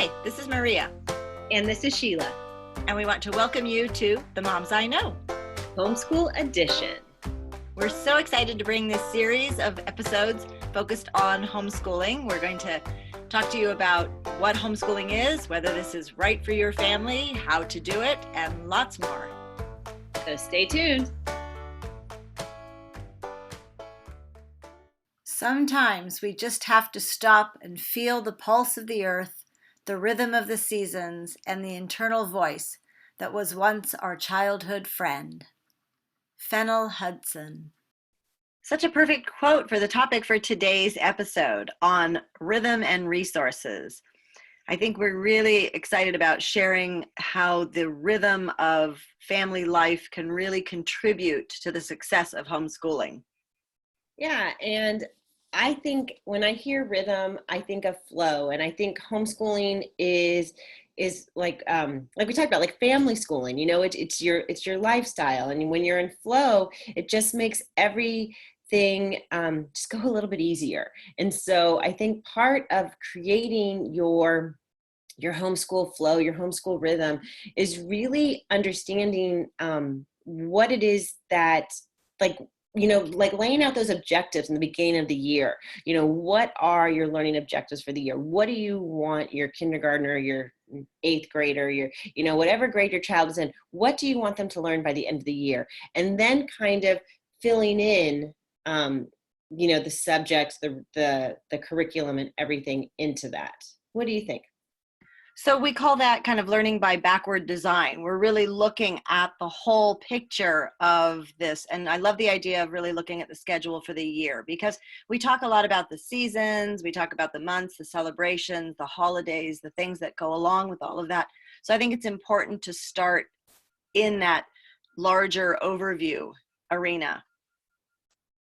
Hi, this is Maria, And this is Sheila, and we want to welcome you to The Moms I Know. Homeschool Edition. We're so excited to bring this series of episodes focused on homeschooling. We're going to talk to you about what homeschooling is, whether this is right for your family, how to do it, and lots more. So stay tuned. Sometimes we just have to stop and feel the pulse of the earth, the rhythm of the seasons, and the internal voice that was once our childhood friend. Fennel Hudson. Such a perfect quote for the topic for today's episode on rhythm and resources. I think we're really excited about sharing how the rhythm of family life can really contribute to the success of homeschooling. Yeah, and I think when I hear rhythm, I think of flow, and I think homeschooling is like we talked about, like family schooling. You know, it's your lifestyle, and when you're in flow, it just makes everything just go a little bit easier. And so I think part of creating your homeschool flow, your homeschool rhythm, is really understanding what it is that, like laying out those objectives in the beginning of the year. You know, what are your learning objectives for the year? What do you want your kindergartner, your eighth grader, your, whatever grade your child is in, what do you want them to learn by the end of the year? And then kind of filling in, the subjects, the curriculum and everything into that. What do you think? So we call that kind of learning by backward design. We're really looking at the whole picture of this. And I love the idea of really looking at the schedule for the year, because we talk a lot about the seasons, we talk about the months, the celebrations, the holidays, the things that go along with all of that. So I think it's important to start in that larger overview arena.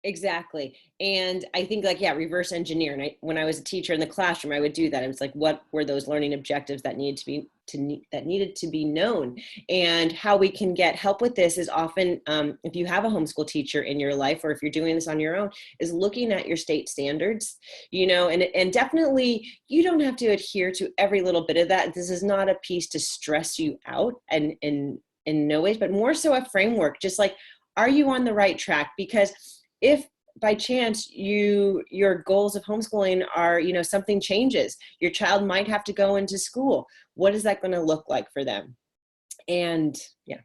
Exactly. And I think reverse engineer. And when I was a teacher in the classroom, I would do that. It was like, what were those learning objectives that needed to be known? And how we can get help with this is often, if you have a homeschool teacher in your life, or if you're doing this on your own, is looking at your state standards, and definitely you don't have to adhere to every little bit of that. This is not a piece to stress you out, and in no ways, but more so a framework, just like, are you on the right track? Because if by chance your goals of homeschooling are, something changes, your child might have to go into school, what is that going to look like for them? And yeah.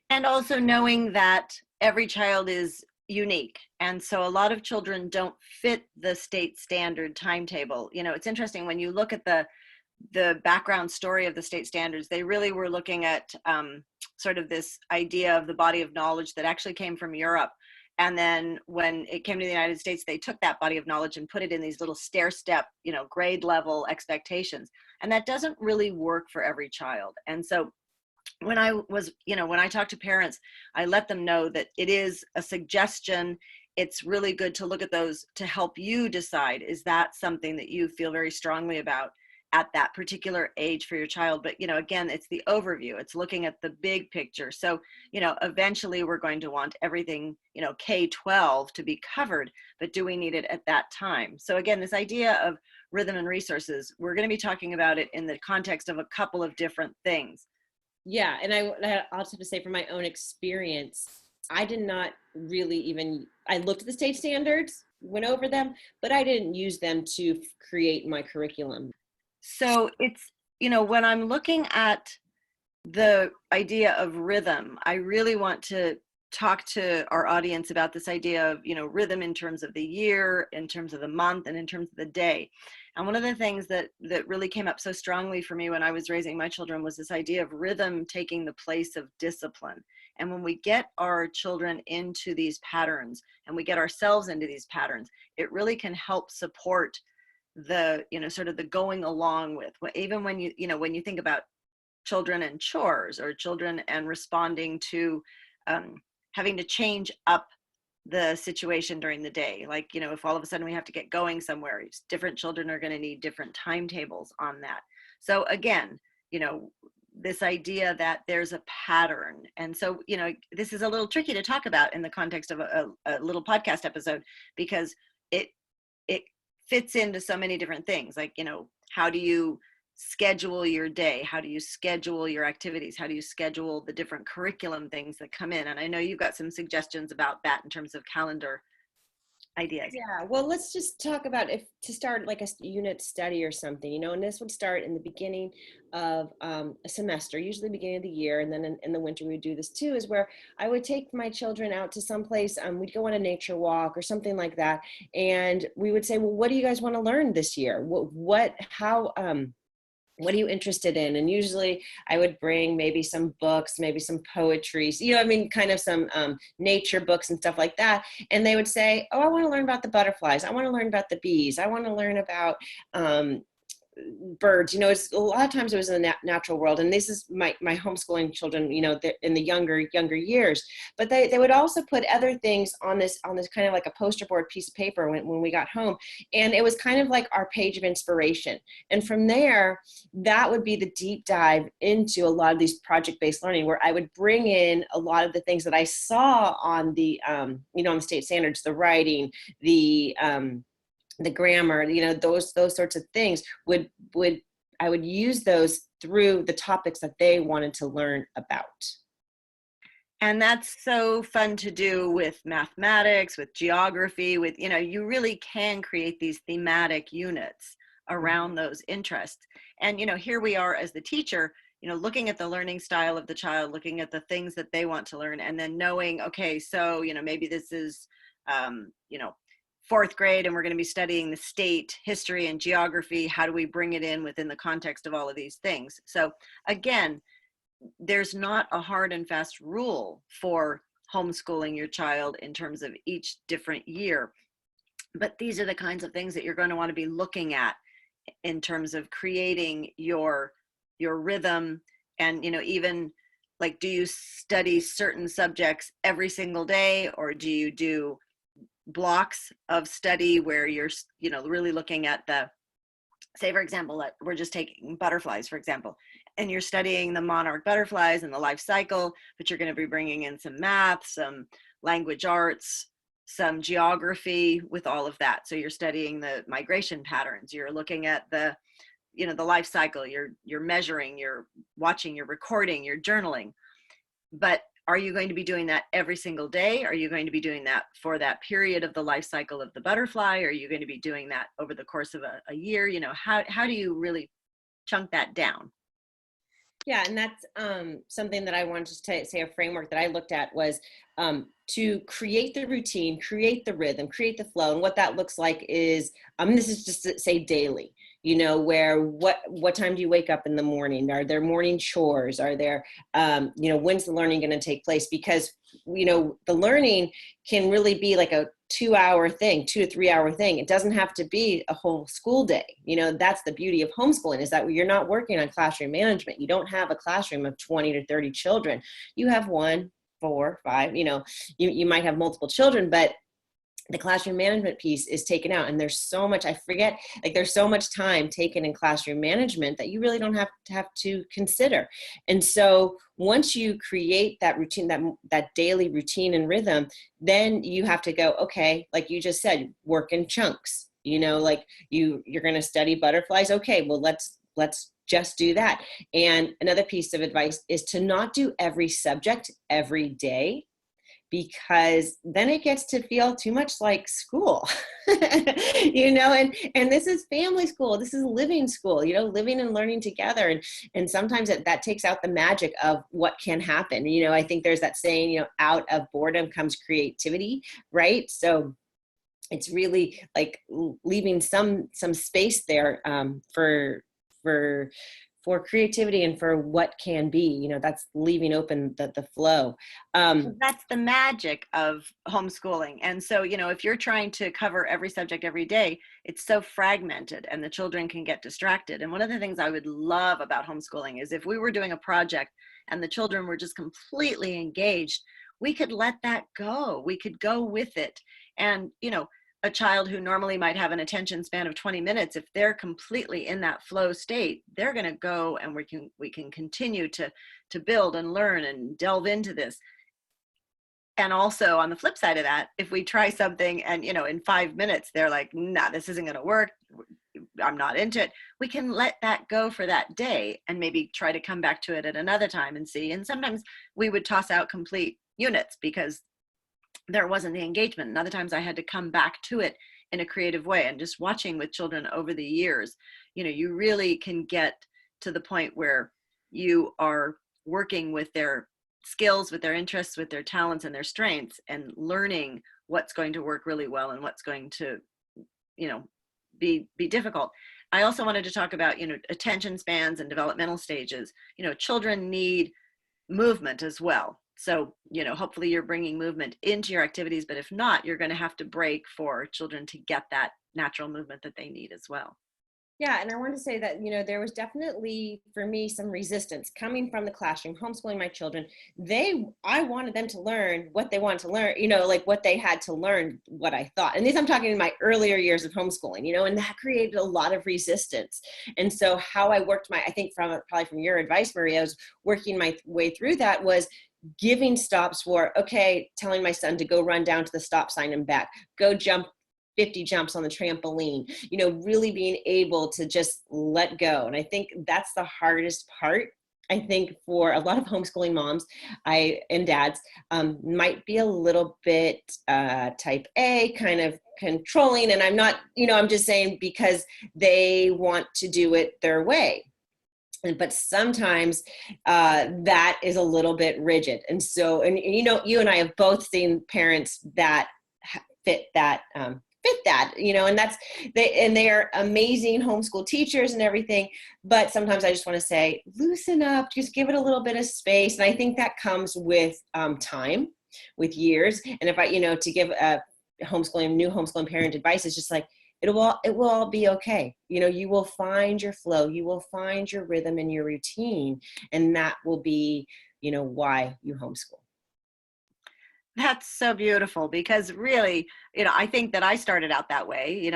And also knowing that every child is unique. And so a lot of children don't fit the state standard timetable. It's interesting when you look at the background story of the state standards, they really were looking at sort of this idea of the body of knowledge that actually came from Europe. And then when it came to the United States, they took that body of knowledge and put it in these little stair step, grade level expectations. And that doesn't really work for every child. And so when I talk to parents, I let them know that it is a suggestion. It's really good to look at those to help you decide, is that something that you feel very strongly about at that particular age for your child? But, again, it's the overview. It's looking at the big picture. So, eventually we're going to want everything, K-12 to be covered, but do we need it at that time? So again, this idea of rhythm and resources, we're going to be talking about it in the context of a couple of different things. Yeah. And I'll just have to say, from my own experience, I did not really I looked at the state standards, went over them, but I didn't use them to create my curriculum. So it's, when I'm looking at the idea of rhythm, I really want to talk to our audience about this idea of, rhythm in terms of the year, in terms of the month, and in terms of the day. And one of the things that really came up so strongly for me when I was raising my children was this idea of rhythm taking the place of discipline. And when we get our children into these patterns, and we get ourselves into these patterns, it really can help support the, sort of the going along with, even when when you think about children and chores, or children and responding to having to change up the situation during the day. Like, if all of a sudden we have to get going somewhere, different children are going to need different timetables on that. So again, this idea that there's a pattern. And so, this is a little tricky to talk about in the context of a little podcast episode, because it fits into so many different things. Like, how do you schedule your day? How do you schedule your activities? How do you schedule the different curriculum things that come in? And I know you've got some suggestions about that in terms of calendar ideas. Yeah, well, let's just talk about if to start like a unit study or something, and this would start in the beginning of a semester, usually beginning of the year, and then in the winter we would do this too, is where I would take my children out to some place, we'd go on a nature walk or something like that, and we would say, well, what do you guys want to learn this year? What are you interested in? And usually I would bring maybe some books, maybe some poetry, kind of some nature books and stuff like that. And they would say, oh, I want to learn about the butterflies. I want to learn about the bees. I want to learn about birds. It's a lot of times it was in the natural world, and this is my homeschooling children, in the younger years, but they would also put other things on this kind of like a poster board piece of paper when we got home, and it was kind of like our page of inspiration. And from there, that would be the deep dive into a lot of these project-based learning, where I would bring in a lot of the things that I saw on the on the state standards, the writing, the grammar, those sorts of things I would use those through the topics that they wanted to learn about. And that's so fun to do with mathematics, with geography, with, you really can create these thematic units around those interests. And, here we are as the teacher, looking at the learning style of the child, looking at the things that they want to learn, and then knowing, okay, so, maybe this is, fourth grade, and we're going to be studying the state history and geography. How do we bring it in within the context of all of these things? So again, there's not a hard and fast rule for homeschooling your child in terms of each different year, but these are the kinds of things that you're going to want to be looking at in terms of creating your rhythm. And even like, do you study certain subjects every single day, or do you do blocks of study where you're really looking at the, say for example, we're just taking butterflies for example, and you're studying the monarch butterflies and the life cycle, but you're going to be bringing in some math, some language arts, some geography with all of that. So you're studying the migration patterns, you're looking at the the life cycle, you're measuring, you're watching, you're recording, you're journaling. But are you going to be doing that every single day? Are you going to be doing that for that period of the life cycle of the butterfly? Are you going to be doing that over the course of a year? How do you really chunk that down? Yeah, and that's something that I wanted to say, a framework that I looked at was to create the routine, create the rhythm, create the flow. And what that looks like is, this is just to say daily, where what time do you wake up in the morning? Are there morning chores? Are there, when's the learning going to take place? Because, the learning can really be like a 2-hour thing, 2 to 3 hour thing. It doesn't have to be a whole school day. That's the beauty of homeschooling, is that you're not working on classroom management. You don't have a classroom of 20 to 30 children. You have 1, 4, 5, you might have multiple children, but the classroom management piece is taken out. And there's so much, there's so much time taken in classroom management that you really don't have to consider. And so once you create that routine, that daily routine and rhythm, then you have to go, okay, like you just said, work in chunks, like you're going to study butterflies. Okay, well, let's just do that. And another piece of advice is to not do every subject every day, because then it gets to feel too much like school, and this is family school. This is living school, living and learning together. And sometimes that takes out the magic of what can happen. I think there's that saying, out of boredom comes creativity, right? So it's really like leaving some space there for creativity and for what can be. That's leaving open the flow. That's the magic of homeschooling. And so, if you're trying to cover every subject every day, it's so fragmented and the children can get distracted. And one of the things I would love about homeschooling is if we were doing a project and the children were just completely engaged, we could let that go. We could go with it. And, a child who normally might have an attention span of 20 minutes, if they're completely in that flow state, they're going to go, and we can continue to build and learn and delve into this. And also on the flip side of that, if we try something and, in 5 minutes, they're like, nah, this isn't going to work. I'm not into it, we can let that go for that day and maybe try to come back to it at another time and see. And sometimes we would toss out complete units because there wasn't the engagement. And other times I had to come back to it in a creative way. And just watching with children over the years, you really can get to the point where you are working with their skills, with their interests, with their talents and their strengths, and learning what's going to work really well and what's going to, be difficult. I also wanted to talk about, attention spans and developmental stages. Children need movement as well. So, hopefully you're bringing movement into your activities, but if not, you're going to have to break for children to get that natural movement that they need as well. Yeah, and I want to say that, there was definitely, for me, some resistance coming from the classroom, homeschooling my children. I wanted them to learn what they want to learn, like what they had to learn, what I thought. And these, I'm talking in my earlier years of homeschooling, and that created a lot of resistance. And so how I worked I think probably from your advice, Maria, I was working my way through that was giving stops for, okay, telling my son to go run down to the stop sign and back, go jump 50 jumps on the trampoline, really being able to just let go. And I think that's the hardest part. I think for a lot of homeschooling moms and dads might be a little bit type A, kind of controlling. And I'm not, I'm just saying because they want to do it their way. But sometimes that is a little bit rigid. And so, you and I have both seen parents that fit that, and they are amazing homeschool teachers and everything. But sometimes I just want to say, loosen up, just give it a little bit of space. And I think that comes with time, with years. And if I, to give a new homeschooling parent advice, is just like, it will all be okay. You will find your flow, you will find your rhythm and your routine. And that will be, why you homeschool. That's so beautiful, because really, I think that I started out that way.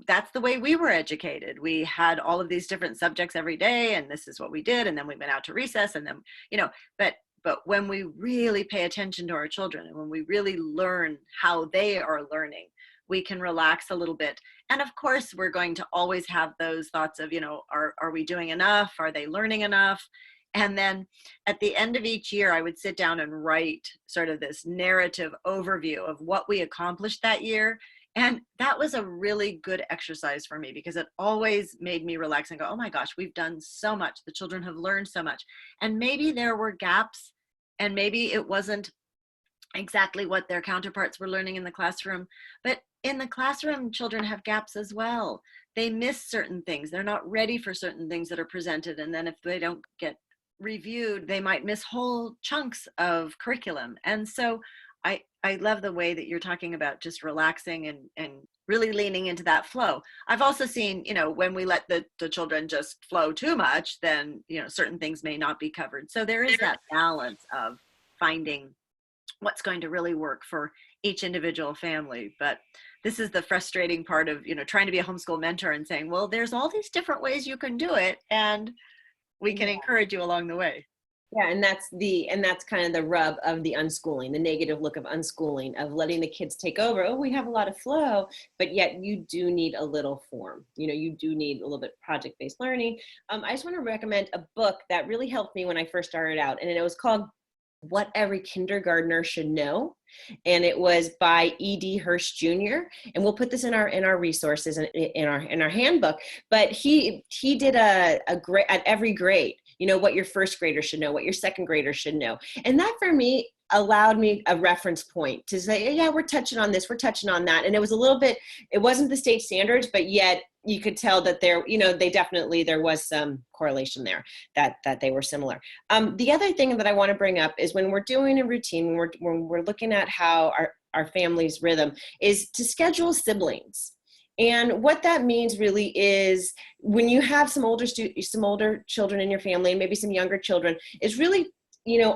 That's the way we were educated. We had all of these different subjects every day, and this is what we did. And then we went out to recess, and then, but when we really pay attention to our children and when we really learn how they are learning, we can relax a little bit. And of course, we're going to always have those thoughts of, are we doing enough? Are they learning enough? And then at the end of each year, I would sit down and write sort of this narrative overview of what we accomplished that year. And that was a really good exercise for me, because it always made me relax and go, oh my gosh, we've done so much. The children have learned so much. And maybe there were gaps, and maybe it wasn't exactly what their counterparts were learning in the classroom. But in the classroom, children have gaps as well. They miss certain things. They're not ready for certain things that are presented. And then if they don't get reviewed, they might miss whole chunks of curriculum. And so I love the way that you're talking about just relaxing and really leaning into that flow. I've also seen, when we let the children just flow too much, then, certain things may not be covered. So there is that balance of finding what's going to really work for each individual family. But this is the frustrating part of, trying to be a homeschool mentor and saying, well, there's all these different ways you can do it, and we can encourage you along the way. Yeah, and that's kind of the rub of the unschooling, the negative look of unschooling, of letting the kids take over. Oh, we have a lot of flow, but yet you do need a little form. You do need a little bit project-based learning. I just want to recommend a book that really helped me when I first started out, and it was called What Every Kindergartner Should Know. And it was by E.D. Hirsch Jr. And we'll put this in our resources and in our handbook. But he did a grade at every grade, what your first grader should know, what your second grader should know. And that for me allowed me a reference point to say, yeah, we're touching on this, we're touching on that. And it was a little bit, it wasn't the state standards, but yet you could tell that there was some correlation there, that they were similar. The other thing that I want to bring up is when we're doing a routine, when we're looking at how our family's rhythm is to schedule siblings. And what that means really is when you have some older children in your family, and maybe some younger children, is really,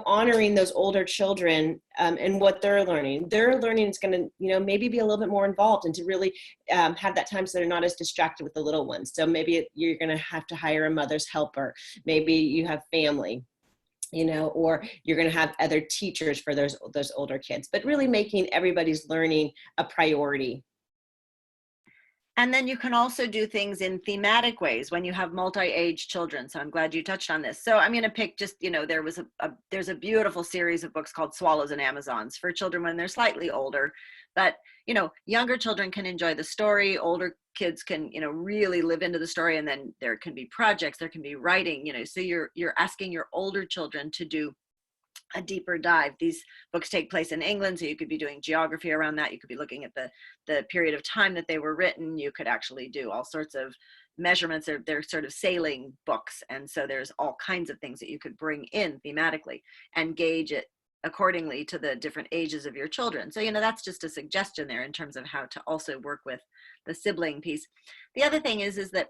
honoring those older children and what they're learning. Their learning is going to, maybe be a little bit more involved, and to really have that time so they're not as distracted with the little ones. So maybe you're going to have to hire a mother's helper. Maybe you have family, or you're going to have other teachers for those older kids, but really making everybody's learning a priority. And then you can also do things in thematic ways when you have multi-age children. So I'm glad you touched on this. So I'm going to pick just, there's a beautiful series of books called Swallows and Amazons for children when they're slightly older. But, younger children can enjoy the story. Older kids can, really live into the story. And then there can be projects, there can be writing, so you're asking your older children to do a deeper dive. These books take place in England, so you could be doing geography around that. You could be looking at the period of time that they were written. You could actually do all sorts of measurements. They're sort of sailing books, and so there's all kinds of things that you could bring in thematically and gauge it accordingly to the different ages of your children. So that's just a suggestion there in terms of how to also work with the sibling piece. The other thing is that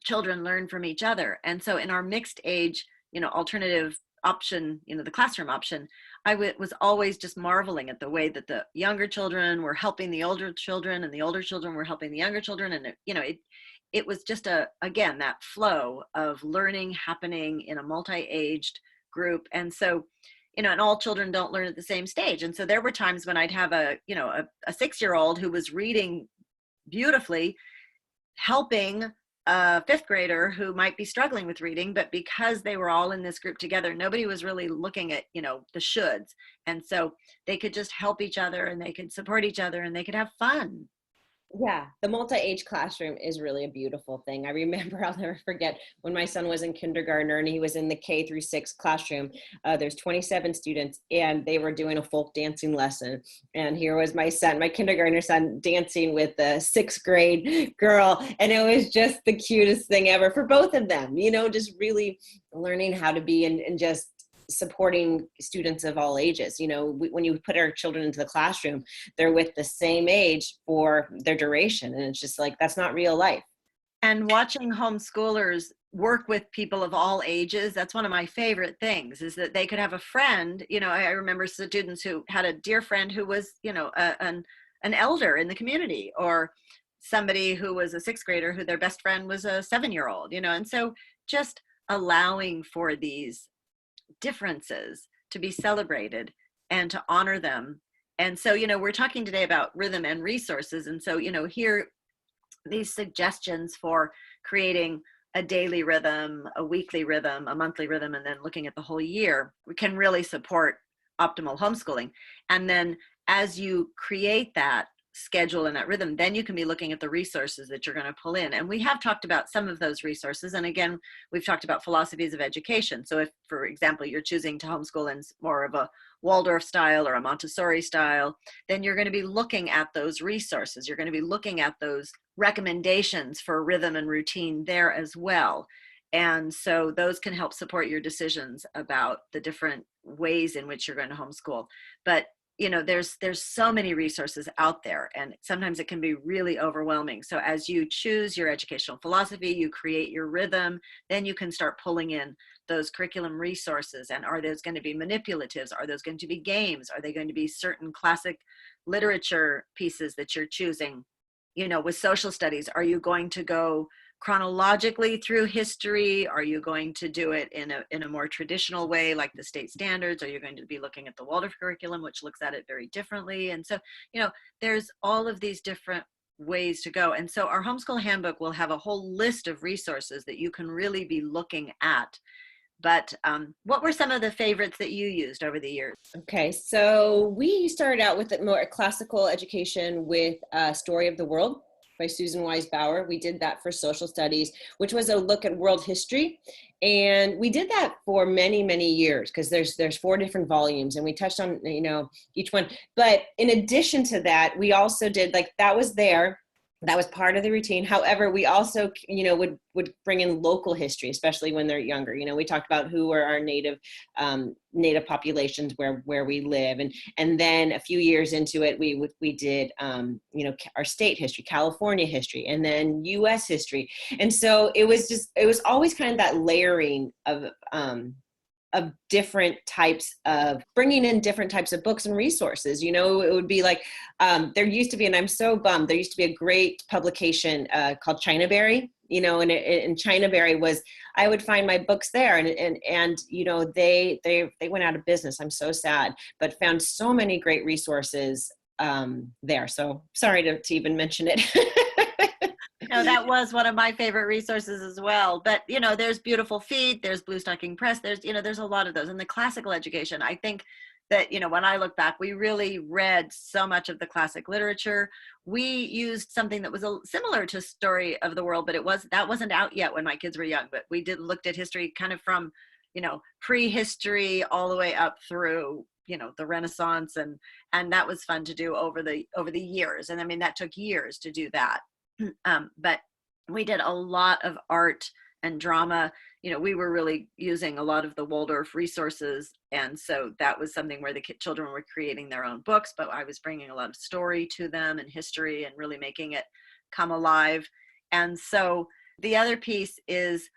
children learn from each other, and so in our mixed age alternative option, the classroom option, I was always just marveling at the way that the younger children were helping the older children and the older children were helping the younger children. And it was just again, that flow of learning happening in a multi-aged group. And so, and all children don't learn at the same stage. And so there were times when I'd have a 6-year-old who was reading beautifully, helping a 5th grader who might be struggling with reading, but because they were all in this group together, nobody was really looking at, the shoulds. And so they could just help each other and they could support each other and they could have fun. Yeah, the multi-age classroom is really a beautiful thing. I remember, I'll never forget when my son was in kindergarten and he was in the K through 6 classroom. There's 27 students and they were doing a folk dancing lesson. And here was my son, my kindergartner son, dancing with the 6th grade girl. And it was just the cutest thing ever for both of them, just really learning how to be and just supporting students of all ages. When you put our children into the classroom, they're with the same age for their duration. And it's just like, that's not real life. And watching homeschoolers work with people of all ages, that's one of my favorite things, is that they could have a friend. I remember students who had a dear friend who was, an elder in the community, or somebody who was a 6th grader who their best friend was a 7-year-old, and so just allowing for these differences to be celebrated and to honor them. And so, we're talking today about rhythm and resources. And so, here, these suggestions for creating a daily rhythm, a weekly rhythm, a monthly rhythm, and then looking at the whole year, we can really support optimal homeschooling. And then as you create that schedule and that rhythm, then you can be looking at the resources that you're going to pull in. And we have talked about some of those resources. And again, we've talked about philosophies of education. So if, for example, you're choosing to homeschool in more of a Waldorf style or a Montessori style, then you're going to be looking at those resources. You're going to be looking at those recommendations for rhythm and routine there as well. And so those can help support your decisions about the different ways in which you're going to homeschool. But there's so many resources out there, and sometimes it can be really overwhelming. So as you choose your educational philosophy, you create your rhythm, then you can start pulling in those curriculum resources. And are those going to be manipulatives? Are those going to be games? Are they going to be certain classic literature pieces that you're choosing? With social studies, are you going to go chronologically through history? Are you going to do it in a more traditional way, like the state standards? Are you going to be looking at the Waldorf curriculum, which looks at it very differently? And so, there's all of these different ways to go. And so our homeschool handbook will have a whole list of resources that you can really be looking at. But what were some of the favorites that you used over the years? Okay, so we started out with more classical education with Story of the World by Susan Wise Bauer. We did that for social studies, which was a look at world history. And we did that for many, many years because there's 4 different volumes and we touched on, each one. But in addition to that, we also did, that was there. That was part of the routine. However, we also, would bring in local history, especially when they're younger. We talked about who are our native populations where we live, and then a few years into it, we did our state history, California history, and then U.S. history. And so it was always kind of that layering of different types of bringing in different types of books and resources. It would be like, there used to be, and I'm so bummed, there used to be a great publication called Chinaberry, and Chinaberry was, I would find my books there and they went out of business. I'm so sad, but found so many great resources there. So sorry to even mention it. No, that was one of my favorite resources as well. But, there's Beautiful Feet, there's Blue Stocking Press, there's a lot of those. And the classical education, I think that, when I look back, we really read so much of the classic literature. We used something that was similar to Story of the World, but that wasn't out yet when my kids were young. But we looked at history kind of from, prehistory all the way up through, the Renaissance, and that was fun to do over the years. And I mean, that took years to do that. But we did a lot of art and drama. We were really using a lot of the Waldorf resources. And so that was something where the children were creating their own books, but I was bringing a lot of story to them and history and really making it come alive. And so the other piece is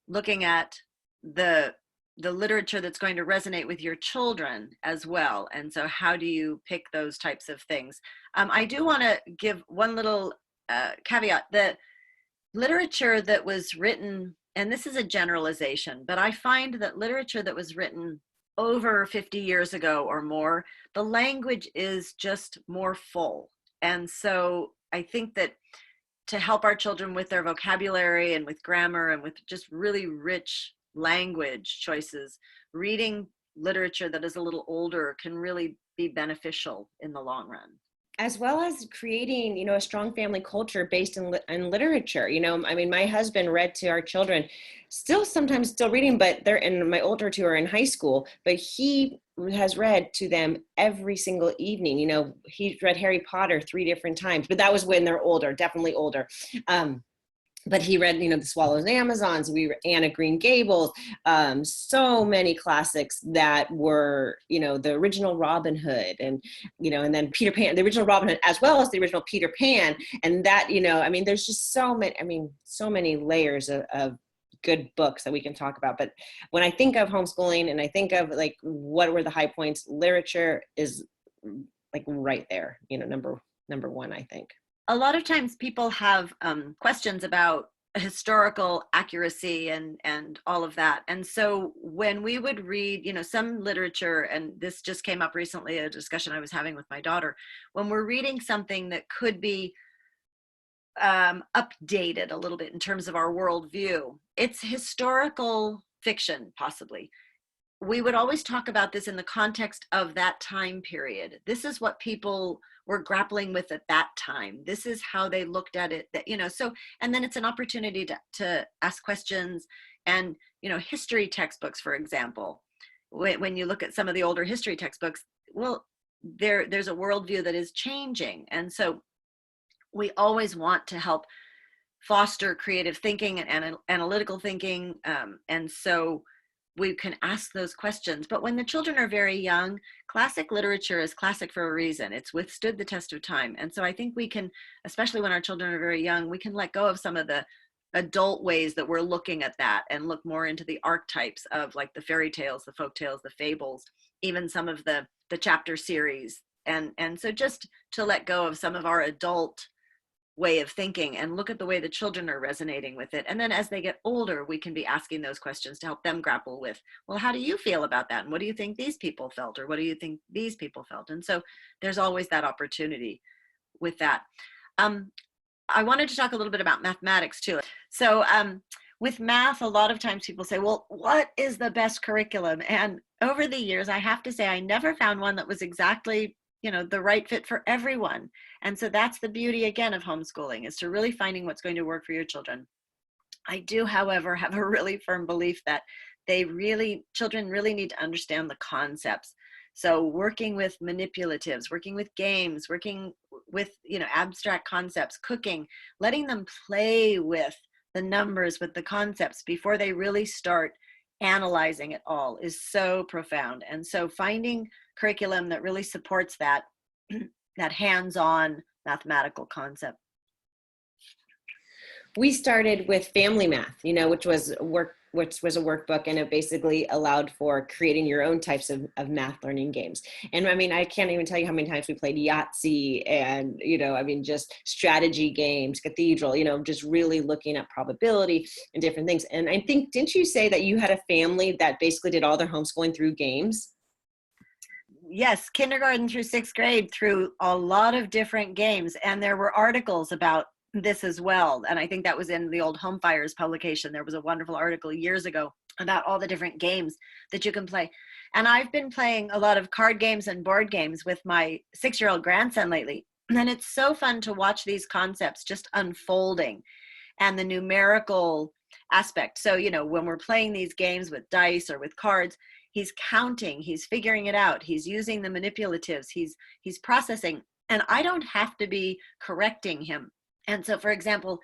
looking at the literature that's going to resonate with your children as well. And so how do you pick those types of things? I do want to give one little caveat. The literature that was written, and this is a generalization, but I find that literature that was written over 50 years ago or more, the language is just more full. And so I think that to help our children with their vocabulary and with grammar and with just really rich language choices, reading literature that is a little older can really be beneficial in the long run. As well as creating, a strong family culture based in literature. I mean, my husband read to our children, sometimes still reading, but my older two are in high school, but he has read to them every single evening. He read Harry Potter 3 different times, but that was when they're older, definitely older. But he read, The Swallows and Amazons, Anne of Green Gables, so many classics that were, the original Robin Hood and then Peter Pan, the original Robin Hood, as well as the original Peter Pan. And that, there's just so many layers of good books that we can talk about. But when I think of homeschooling and I think of like, what were the high points, literature is like right there, number one, I think. A lot of times people have questions about historical accuracy and all of that. And so when we would read, some literature, and this just came up recently, a discussion I was having with my daughter, when we're reading something that could be updated a little bit in terms of our worldview, it's historical fiction, possibly. We would always talk about this in the context of that time period. This is what people were grappling with at that time. This is how they looked at it, so, and then it's an opportunity to ask questions. And, history textbooks, for example, when you look at some of the older history textbooks, well, there's a worldview that is changing. And so we always want to help foster creative thinking and analytical thinking. And so we can ask those questions. But when the children are very young, classic literature is classic for a reason. It's withstood the test of time. And so I think we can, especially when our children are very young, we can let go of some of the adult ways that we're looking at that and look more into the archetypes of like the fairy tales, the folk tales, the fables, even some of the chapter series. And so just to let go of some of our adult way of thinking and look at the way the children are resonating with it. And then as they get older, we can be asking those questions to help them grapple with, well, how do you feel about that? And what do you think these people felt? Or what do you think these people felt? And so there's always that opportunity with that. I wanted to talk a little bit about mathematics too. So with math, a lot of times people say, well, what is the best curriculum? And over the years, I have to say, I never found one that was exactly the right fit for everyone. And so that's the beauty again of homeschooling, is to really finding what's going to work for your children. I do, however, have a really firm belief that children really need to understand the concepts. So working with manipulatives, working with games, working with, abstract concepts, cooking, letting them play with the numbers, with the concepts before they really start analyzing it all is so profound. And so finding curriculum that really supports that hands-on mathematical concept. We started with family math, which was a workbook, and it basically allowed for creating your own types of math learning games. And I mean, I can't even tell you how many times we played Yahtzee and, just strategy games, Cathedral, just really looking at probability and different things. And I think, didn't you say that you had a family that basically did all their homeschooling through games? Yes, kindergarten through sixth grade through a lot of different games. And there were articles about this as well. And I think that was in the old Home Fires publication. There was a wonderful article years ago about all the different games that you can play. And I've been playing a lot of card games and board games with my 6-year-old grandson lately. And it's so fun to watch these concepts just unfolding and the numerical aspect. So, when we're playing these games with dice or with cards, he's counting, he's figuring it out, he's using the manipulatives, he's processing, and I don't have to be correcting him. And so, for example,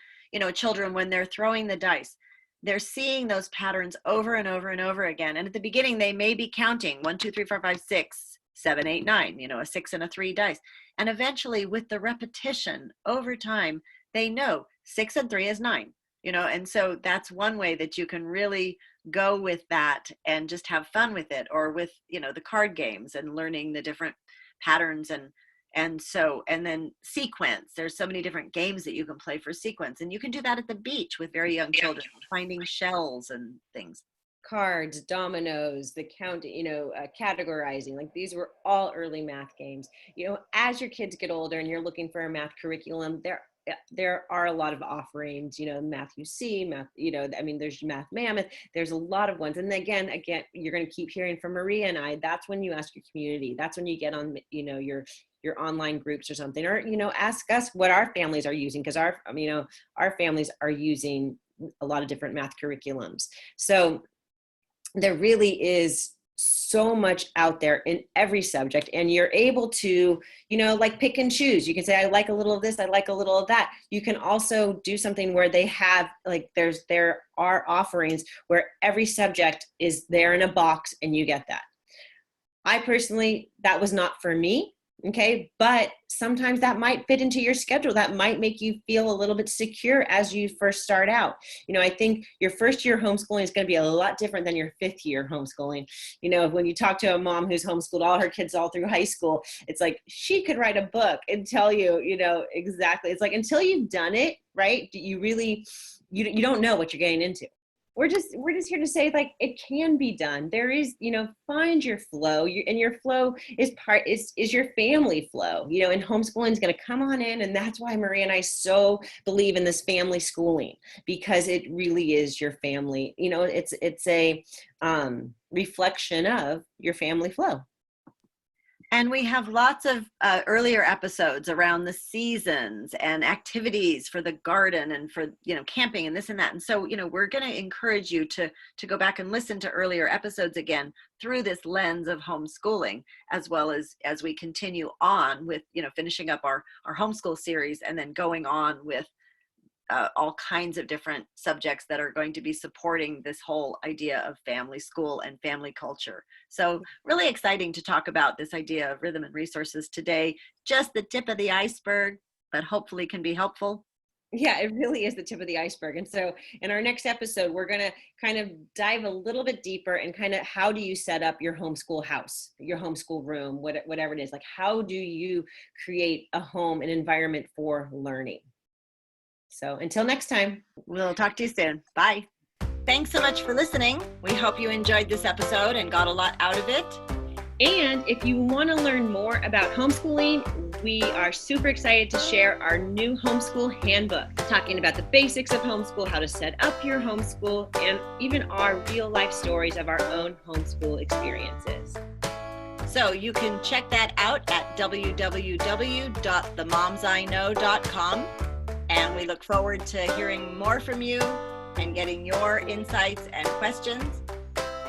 children, when they're throwing the dice, they're seeing those patterns over and over and over again. And at the beginning, they may be counting 1, 2, 3, 4, 5, 6, 7, 8, 9, a 6 and a 3 dice. And eventually, with the repetition over time, they know 6 and 3 is 9, and so that's one way that you can really go with that and just have fun with it, or with, the card games and learning the different patterns and then sequence. There's so many different games that you can play for sequence, and you can do that at the beach with very young children, finding shells and things. Cards, dominoes, the count, categorizing, like these were all early math games. As your kids get older and you're looking for a math curriculum, there are a lot of offerings, Math UC, math, there's Math Mammoth, there's a lot of ones. And again, you're going to keep hearing from Maria and I, that's when you ask your community, that's when you get on, your online groups or something, or, ask us what our families are using, because our families are using a lot of different math curriculums. So there really is so much out there in every subject, and you're able to, like pick and choose. You can say, I like a little of this, I like a little of that. You can also do something where they have, like, there are offerings where every subject is there in a box and you get that. I personally, that was not for me. Okay. But sometimes that might fit into your schedule. That might make you feel a little bit secure as you first start out. I think your first year homeschooling is going to be a lot different than your 5th year homeschooling. When you talk to a mom who's homeschooled all her kids all through high school, it's like, she could write a book and tell you, exactly. It's like, until you've done it, right? You really, you don't know what you're getting into. We're just here to say, like, it can be done. There is, find your flow, and your flow is your family flow, and homeschooling is going to come on in. And that's why Maria and I so believe in this family schooling, because it really is your family. It's a reflection of your family flow. And we have lots of earlier episodes around the seasons and activities for the garden and for, camping and this and that. And so, we're going to encourage you to go back and listen to earlier episodes again through this lens of homeschooling, as well as we continue on with, finishing up our homeschool series, and then going on with all kinds of different subjects that are going to be supporting this whole idea of family school and family culture. So really exciting to talk about this idea of rhythm and resources today. Just the tip of the iceberg, but hopefully can be helpful. Yeah, it really is the tip of the iceberg. And so in our next episode, we're going to kind of dive a little bit deeper and kind of, how do you set up your homeschool house, your homeschool room, whatever it is. Like, how do you create a home, an environment for learning? So until next time, we'll talk to you soon. Bye. Thanks so much for listening. We hope you enjoyed this episode and got a lot out of it. And if you want to learn more about homeschooling, we are super excited to share our new homeschool handbook, talking about the basics of homeschool, how to set up your homeschool, and even our real life stories of our own homeschool experiences. So you can check that out at www.themomsiknow.com. And we look forward to hearing more from you and getting your insights and questions.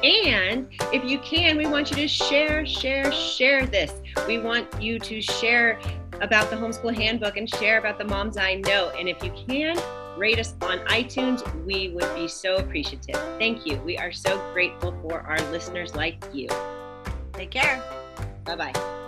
And if you can, we want you to share this. We want you to share about the homeschool handbook and share about the Moms I Know. And if you can, rate us on iTunes. We would be so appreciative. Thank you. We are so grateful for our listeners like you. Take care. Bye-bye.